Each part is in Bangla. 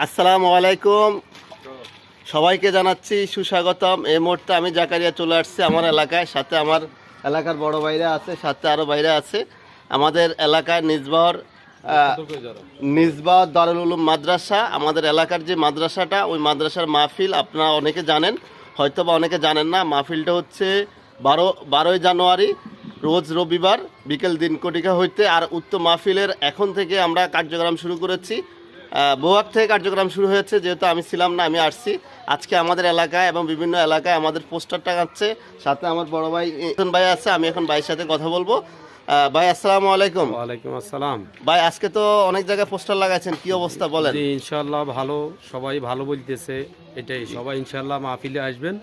আসসালামু আলাইকুম, সবাইকে জানাচ্ছি সুস্বাগতম। এই মুহূর্তে আমি জাকারিয়া চলে আসছি আমার এলাকায়, সাথে আমার এলাকার বড় ভাইরা আছে, সাথে আরও ভাইরা আছে। আমাদের এলাকায় নিজবাহ দারুল উলুম মাদ্রাসা, আমাদের এলাকার যে মাদ্রাসাটা, ওই মাদ্রাসার মাহফিল আপনারা অনেকে জানেন, হয়তো বা অনেকে জানেন না। মাহফিলটা হচ্ছে 12ই জানুয়ারি রোজ রবিবার বিকেল 3 কোটিকা হইতে। আর উক্ত মাহফিলের এখন থেকে আমরা কার্যক্রম শুরু করেছি। বহুয়ার থেকে কার্যক্রম শুরু হয়েছে, যেহেতু আমি ছিলাম না, আমি আসছি। আজকে আমাদের এলাকায় এবং বিভিন্ন এলাকায় আমাদের পোস্টার টাঙাচ্ছে, সাথে আমার বড় ভাই ভাই আছে। আমি এখন ভাইয়ের সাথে কথা বলবো। ভাই আসসালামু আলাইকুম। ওয়ালাইকুম আসসালাম। ভাই আজকে তো অনেক জায়গায় পোস্টার লাগাইছেন, কি অবস্থা বলেন? জি ইনশাআল্লাহ ভালো, সবাই ভালো বলতেছে। এটাই সবাই ইনশাআল্লাহ মাহফিলে আসবেন,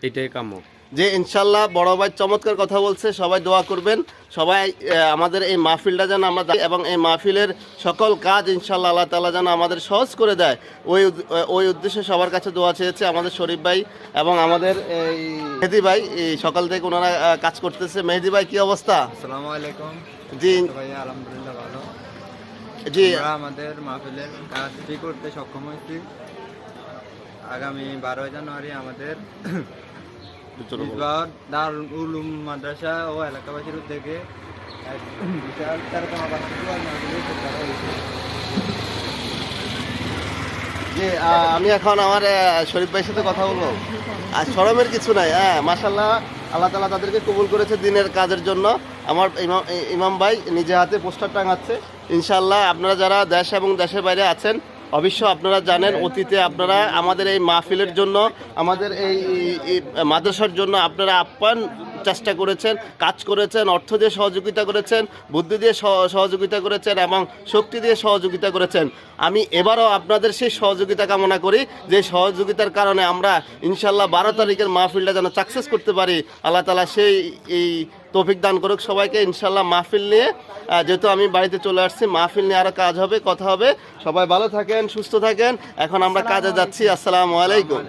এটাই কাম্য। যে ইনশাল্লাহ বড় ভাই চমৎকার কথা বলছে, সবাই দোয়া করবেন। সবাই আমাদের এই মাহফিলটা যেন আমরা এবং এই মাহফিলের সকল কাজ ইনশাল্লাহ আল্লাহ তাআলা যেন আমাদের সহজ করে দেয়, ওই উদ্দেশ্যে সবার কাছে দোয়া চেয়েছে আমাদের শরীফ ভাই এবং আমাদের এই মেহেদি ভাই। এই সকাল থেকে ওনারা কাজ করতেছে। মেহেদি ভাই কি অবস্থা? আসসালামু আলাইকুম। জি ভাইয়া আলহামদুলিল্লাহ ভালো। জি, আমরা আমাদের মাহফিলের কাজটি করতে সক্ষম হয়েছি। আগামী 12 জানুয়ারি আমাদের দারুল উলুম মাদ্রাসা ও এলাকাবাসীর উদ্যোগে এক বিশাল তারকমা মাহফিলের করা হয়েছে। জি, আমি এখন আমার শরীফ ভাইয়ের সাথে কথা বলবো। আর শরমের কিছু নাই। মাশাল্লাহ, আল্লাহ তাআলা তাদেরকে কবুল করেছে দিনের কাজের জন্য। আমার ইমাম ভাই নিজে হাতে পোস্টার টাঙাচ্ছে। ইনশাআল্লাহ আপনারা যারা দেশ এবং দেশের বাইরে আছেন, অবশ্য আপনারা জানেন অতীতে আপনারা আমাদের এই মাহফিলের জন্য, আমাদের এই মাদ্রাসার জন্য আপনারা আপ্যায়ন চেষ্টা করেছেন, কাজ করেছেন, অর্থ দিয়ে সহযোগিতা করেছেন, বুদ্ধি দিয়ে সহযোগিতা করেছেন এবং শক্তি দিয়ে সহযোগিতা করেছেন। আমি এবারও আপনাদের সেই সহযোগিতা কামনা করি, যে সহযোগিতার কারণে আমরা ইনশাল্লাহ 12 তারিখের মাহফিলটা যেন সাকসেস করতে পারি। আল্লাহ তাআলা সেই এই তৌফিক দান করুক সবাইকে। ইনশাল্লাহ মাহফিল নিয়ে, যেহেতু আমি বাড়িতে চলে আসছি, মাহফিল নিয়ে আরও কাজ হবে, কথা হবে। সবাই ভালো থাকেন, সুস্থ থাকেন। এখন আমরা কাজে যাচ্ছি। আসসালামু আলাইকুম।